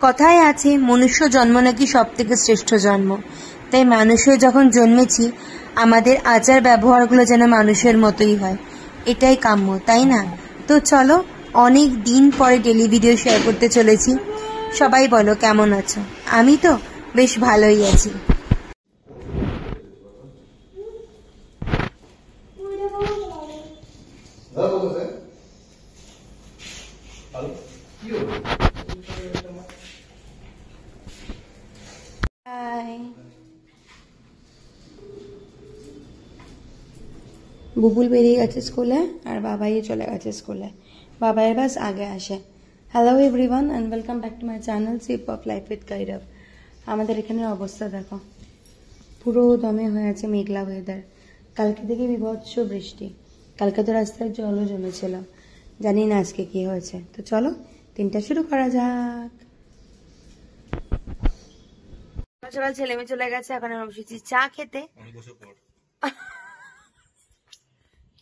কথায় আছে মনুষ্য জন্ম নাকি সব থেকে শ্রেষ্ঠ জন্ম। তাই মানুষ হয়ে যখন জন্মেছি আমাদের আচার ব্যবহারগুলো যেন মানুষের মতোই হয়, এটাই কাম্য, তাই না? তো চলো, অনেক দিন পরে ডেলি ভিডিও শেয়ার করতে চলেছি। সবাই বলো কেমন আছো? আমি তো বেশ ভালোই আছি। বুবুল বেরিয়ে গেছে স্কুলে আর বাবাই চলে গেছে স্কুলে। বাবাইয়ের বাস আগে আসে। Hello everyone and welcome back to my channel sip of life with Kairab. আমাদের এখানের অবস্থা দেখো, পুরো দমে হয়ে আছে মেঘলা ওয়েদার। কালকে থেকে বিভৎস বৃষ্টি, কালকে তো রাস্তায় জলও জমেছিল, জানি না আজকে কি হয়েছে। তো চলো দিনটা শুরু করা যাক। সকাল ছেলে মেয়ে চলে গেছে, এখন আমরা বসেছি চা খেতে।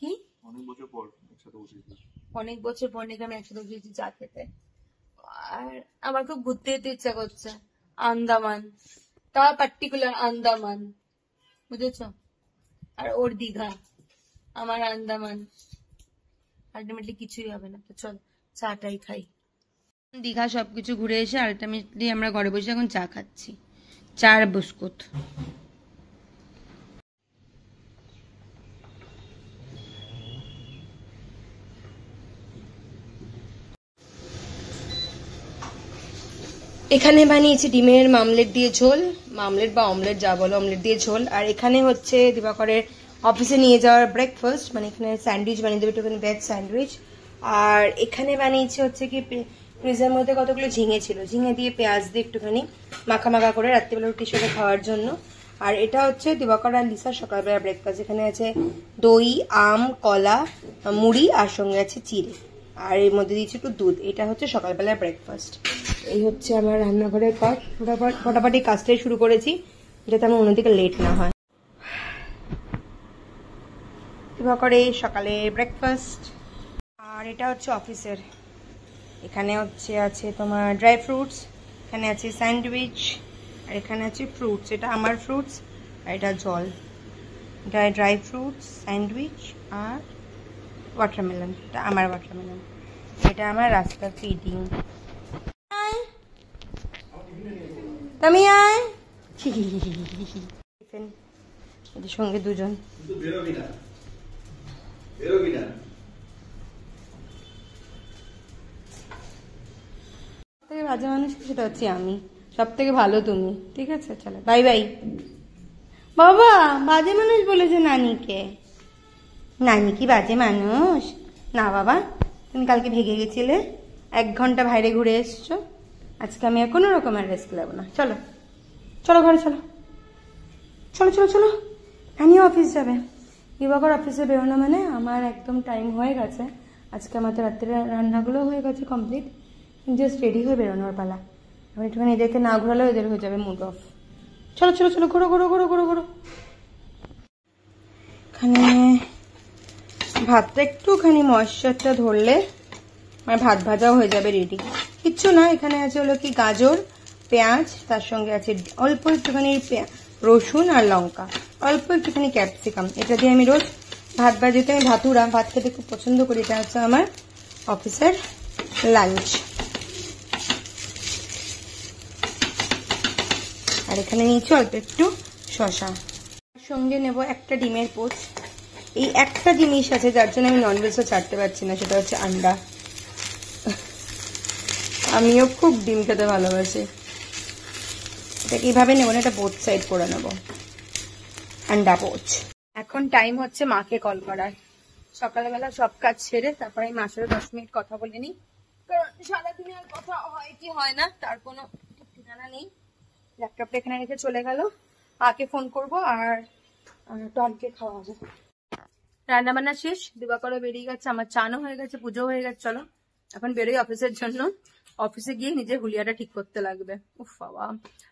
কি অনেক বছর পর নাকি আমি একসাথে বসেছি চা খেতে। আর আমার খুব ঘুরতে যেতে ইচ্ছা করছে, আন্দামান, তা পার্টিকুলার আন্দামান, বুঝেছ? আর ওর দীঘা, আমার আন্দামান, আলটিমেটলি কিছুই হবে না। তো চল চাটাই খাই। দীঘা সবকিছু ঘুরে এসে আলটিমেটলি আমরা ঘরে বসে এখন চা খাচ্ছি, চার বিস্কুট। এখানে বানিয়েছি ডিমের মামলেট দিয়ে ঝোল, মামলেট বা অমলেট যা বলো, অমলেট দিয়ে ঝোল। আর এখানে হচ্ছে দিবাকরের অফিসে নিয়ে যাওয়ার ব্রেকফাস্ট, মানে এখানে স্যান্ডউইচ বানিয়ে দেবে, একটুখানি ভেজ স্যান্ডউইচ। আর এখানে বানিয়েছি হচ্ছে কি ফ্রিজের মধ্যে কতগুলো ঝিঙে ছিল, ঝিঙে দিয়ে পেঁয়াজ দিয়ে একটুখানি মাখা মাখা করে রাত্রিবেলা রুটির সাথে খাওয়ার জন্য। আর এটা হচ্ছে দিবাকর আর লিসার সকালবেলা ব্রেকফাস্ট। এখানে আছে দই, আম, কলা, মুড়ি আর সঙ্গে আছে চিড়ে, আর এর মধ্যে দিয়েছি একটু দুধ। এটা হচ্ছে সকালবেলার ব্রেকফাস্ট। এই হচ্ছে আমার রান্নাঘরের কাজ। ফটাফটি কাজটাই শুরু করেছি যাতে আমার অন্যদিকে লেট না হয়। করে সকালে ব্রেকফাস্ট। আর এটা হচ্ছে অফিসের, এখানে হচ্ছে আছে তোমার ড্রাই ফ্রুটস, এখানে আছে স্যান্ডউইচ, আর এখানে আছে ফ্রুটস। এটা আমার ফ্রুটস আর এটা জল। ড্রাই ফ্রুটস, স্যান্ডউইচ আর ওয়াটারমেলন, এটা আমার ওয়াটারমেলন। এটা আমার রাস্তার ফিডিং। তুমি আয়, এদের সঙ্গে দুজন। সবথেকে বাজে মানুষ সেটা হচ্ছে আমি, সব থেকে ভালো তুমি। ঠিক আছে, চলো বাই বাই। বাবা বাজে মানুষ বলেছে নানিকে? নানি কি বাজে মানুষ? না বাবা, তুমি কালকে ভেগে গেছিলে, 1 ঘন্টা বাইরে ঘুরে এসছো, আজকে আমি আর কোনো রকমের রেস্ট নেবো না। চলো চলো ঘরে চলো, চলো চলো চলো। নানিও অফিস যাবে। দিবাকর অফিসে বেরোনো মানে আমার একদম টাইম হয়ে গেছে। আজকে আমাদের রাত্রে রান্নাগুলো হয়ে গেছে কমপ্লিট, জাস্ট রেডি হয়ে বেরোনোর পালা। আমি একটুখানি এদেরকে না ঘোরালেও এদের হয়ে যাবে মুড অফ। চলো চলো চলো, ঘোরো ঘোরো ঘোরো ঘোরো ঘোরো। এখানে ভাতটা একটুখানি ময়েশ্চারটা ধরলে আমার ভাত ভাজাও হয়ে যাবে রেডি। কিচ্ছু না, এখানে আছে হলো কি গাজর, পেঁয়াজ, তার সঙ্গে আছে অল্প একটুখানি রসুন আর লঙ্কা, অল্প একটুখানি ক্যাপসিকাম। এটা দিয়ে আমি রোজ ভাত ভাজিতে, আমি ভাতুরা ভাত খেতে খুব পছন্দ করি। এটা হচ্ছে আমার অফিসের লাঞ্চ। আর এখানে নিয়েছি অল্প একটু শসা, সঙ্গে নেব একটা ডিমের পোচ। এই একটা জিনিস আছে যার জন্য আমি ননভেজও ছাড়তে পারছি না, সেটা হচ্ছে আন্ডা। আমিও খুব ডিম খেতে ভালোবাসি। এটা কিভাবে নেবো না, এটা বোথ সাইড করে নেবো, আন্ডা পোচ। এখন টাইম হচ্ছে মাকে কল করার। সকালবেলা সব কাজ সেরে তারপরে আমি মার সাথে 10 মিনিট কথা বলে নিই, কারণ সারাদিনে আর কথা হয় কি হয় না তার কোনো ঠিকানা নেই। ল্যাপটপটা এখানে রেখে চলে গেল, মাকে ফোন করবো আর টনকে খাওয়াবো। রান্না বান্না শেষ, দিবাকরও বেরিয়ে গেছে, আমার চানও হয়ে গেছে, পুজো হয়ে গেছে। চলো এখন বেরোই অফিসের জন্য। অফিসে গিয়ে নিজের হুলিয়াটা ঠিক করতে লাগবে। উফ বাবা,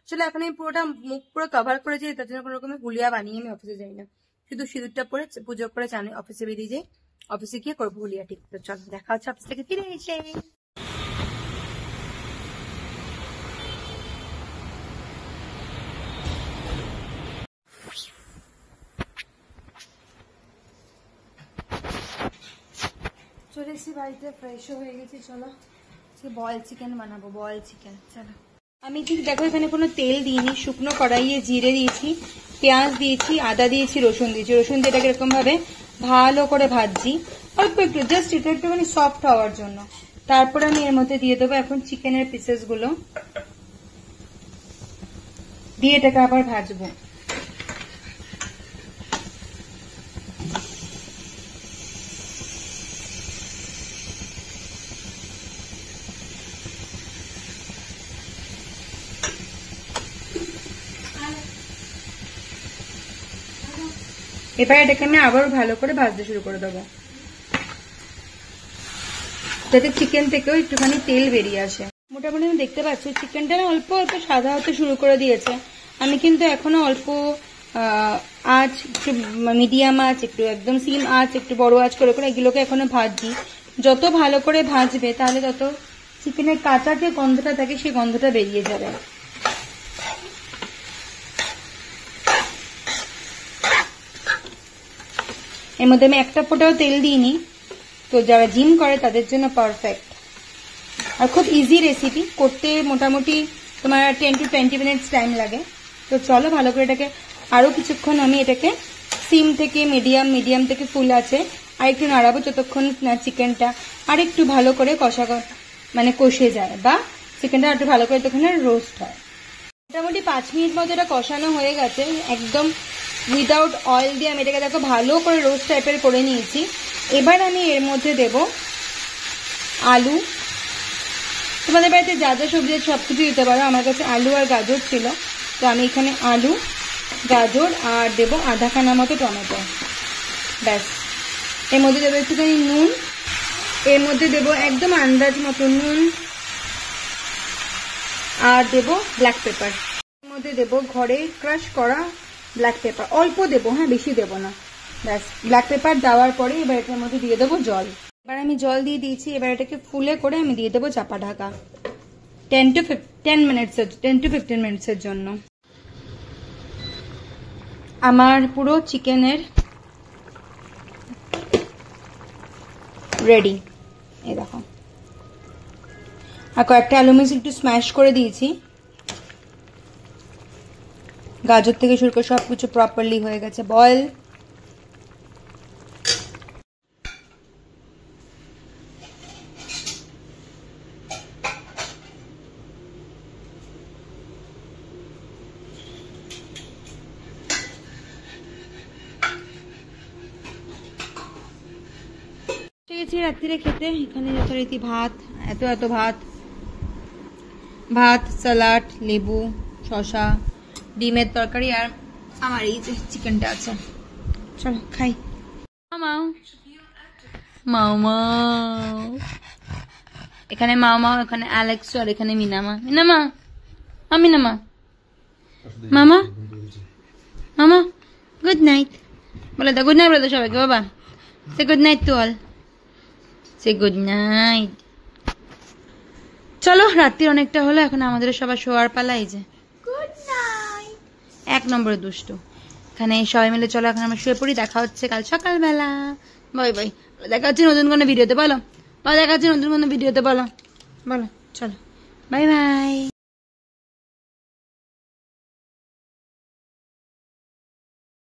আসলে এখন আমি পুরোটা মুখ পুরো কভার করে যাই, তার জন্য কোনো রকমের হুলিয়া বানিয়ে আমি অফিসে যাই না, শুধু সিঁদুরটা পরে পুজো করে চানে অফিসে বেরিয়ে যাই। অফিসে গিয়ে করবো হুলিয়া ঠিক। তো চলো দেখা হচ্ছে অফিস থেকে ফিরে এসে। এসে বাড়িতে ফ্রেশও হয়ে গেছি। চলো বয়েল চিকেন বানাবো, বয়েল চিকেন। চলো আমি ঠিক দেখো এখানে কোনো তেল দিইনি, শুকনো কড়াইয়ে জিরে দিয়েছি, পেঁয়াজ দিয়েছি, আদা দিয়েছি, রসুন দিয়েছি। রসুন দিয়ে এটাকে এরকম ভাবে ভালো করে ভাজছি, অল্প একটু, জাস্ট এটা একটুখানি সফট হওয়ার জন্য। তারপরে আমি এর মধ্যে দিয়ে দেবো এখন চিকেনের পিসেস গুলো, দিয়ে এটাকে আবার ভাজবো। এবার এটাকে আমি আবার ভালো করে ভাজতে শুরু করে দেবো, যাতে চিকেন থেকেও একটুখানি তেল বেরিয়ে আসে। মোটামুটি আমি দেখতে পাচ্ছি চিকেনটা না অল্প অল্প সাদা হতে শুরু করে দিয়েছে। আমি কিন্তু এখনো অল্প আঁচ, একটু মিডিয়াম আঁচ, একটু একদম সিম আঁচ, একটু বড় আঁচ করে করে এগুলোকে এখনো ভাজছি। যত ভালো করে ভাজবে তাহলে তত চিকেনের কাঁচা যে গন্ধটা থাকে সেই গন্ধটা বেরিয়ে যাবে। এর মধ্যে আমি একটা ফোঁটাও তেল দিইনি, তো যারা জিম করে তাদের জন্য পারফেক্ট। আর খুব ইজি রেসিপি করতে, মোটামুটি তোমার 10 to 20 মিনিটস টাইম লাগে। তো চলো ভালো করে এটাকে আরো কিছুক্ষণ আমি এটাকে সিম থেকে মিডিয়াম, মিডিয়াম থেকে ফুল আছে আর একটু নাড়াবো, যতক্ষণ না চিকেনটা আর একটু ভালো করে মানে কষে যায়, বা চিকেনটা একটু ভালো করে তখন রোস্ট হয়। মোটামুটি 5 মিনিট মতো এটা কষানো হয়ে গেছে, একদম উইদাউট অয়েল দিয়ে আমি এটাকে দেখো ভালো করে রোস্ট টাইপের করে নিয়েছি। এবার আমি এর মধ্যে দেব আলু। তোমাদের বাড়িতে যা যা সবজি সবকিছু দিতে পারো, আমার কাছে আলু আর গাজর ছিল, তো আমি এখানে আলু, গাজর আর দেবো আধাখানা মতো টমেটো, ব্যাস। এর মধ্যে দেবো একটুখানি নুন, এর মধ্যে দেবো একদম আন্দাজ মতো নুন, আর দেবো ব্ল্যাক পেপার। এর মধ্যে দেবো ঘরে ক্রাশ করা ব্ল্যাক পেপার, অল্প দেবো, হ্যাঁ বেশি দেবো না, ব্যাস। ব্ল্যাক পেপার দেওয়ার পরে এবার এটার মধ্যে দিয়ে দেবো জল। এবার আমি জল দিয়ে দিয়েছি, এবার এটাকে ফুলে করে আমি দিয়ে দেবো চাপা ঢাকা 10 to 15 মিনিটসের জন্য। আমার পুরো চিকেনের রেডি, এই দেখো। আর কয়েকটা আলু মিক্স একটু স্ম্যাশ করে দিয়েছি, গাজর থেকে শুরু করে সবকিছু প্রপারলি হয়ে গেছে বয়েল। রাত্রিরে খেতে এখানে যথারীতি ভাত, এত ভাত, সালাড, লেবু, শসা, ডিমের তরকারি, আর আমার এই যে চিকেনটা আছে। চলো খাই। মামা এখানে, মামা এখানে, অ্যালেক্স, আর এখানে মিনামা। মামা গুড নাইট বলে দাও, গুড নাইট বলে দাও সবাইকে। বাবা say good night to all, say good night. চলো রাত্রি অনেকটা হলো, এখন আমাদের সবার শোয়ার পালা। এই যে গুড নাইট, 1 নম্বরে দুষ্টু। এখানে সবাই মিলে চলো এখন আমরা শুয়ে পড়ি, দেখা হচ্ছে কাল সকালবেলা। বাই বাই, দেখা হচ্ছে নতুন কোনো ভিডিওতে। বলো দেখা হচ্ছে নতুন কোনো ভিডিওতে, বলো চলো বাই বাই।